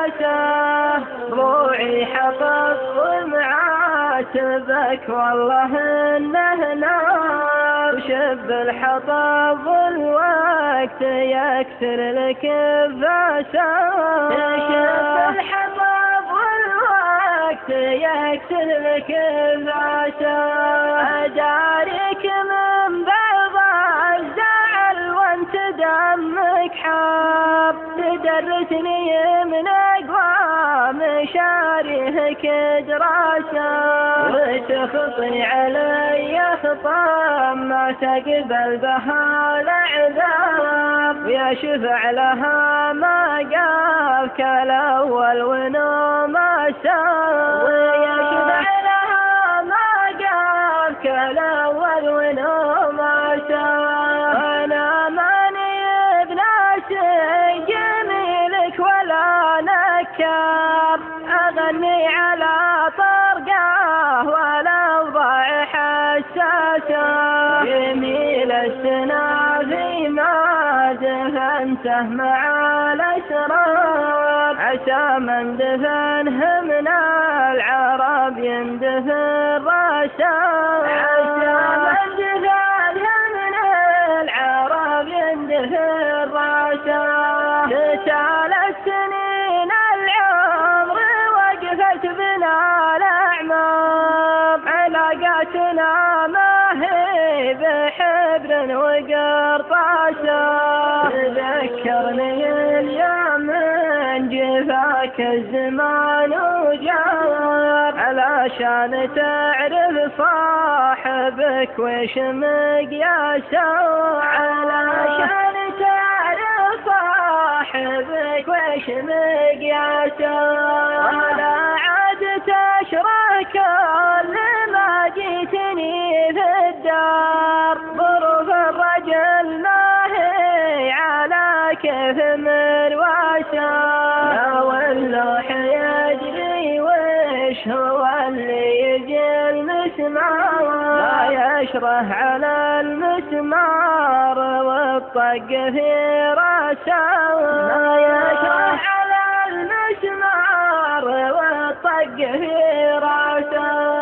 عشاه روعي حفظ معاتبك والله انه نار شب الحطب الوقت يكسر لك الفساد شب الحطب الوقت يكسر لك الفساد أداريك من بعض الزعل وانت دمك حاب تدرسني من أقوى مشاريهك دراسة وتخطي علي خطام ما تقبل بها العذاب يشفع لها ما قافك الأول ونوم ساب ويشفع لها ما قافك الأول ونوم ساب أنا ماني بناسي جميلك ولا نكاب أغني على طرقه ولو ضاع حساسه جميل السنافي ما دفنته مع الأسرار عسى من دفنه من العرب يندفن راسه عسى من دفنه من العرب يندفن راسه تسال السنين العمر وقفت بنا الأعمار علاقاتنا ما هي بحبر وقرطاسه تذكرني اليوم من جفاك الزمان وجار علشان تعرف صاحبك وش مقياسه علشان تعرف صاحبك وش مقياسه ولا عاد تشرك لما جيتني في الدار ظروف الرجل ما هي على كيف مرواسه لو اللوح يجري وش هو اللي يجي المسمار لا يشره على المسمار والطق في راسه لا يشره على المسمار والطق في راسه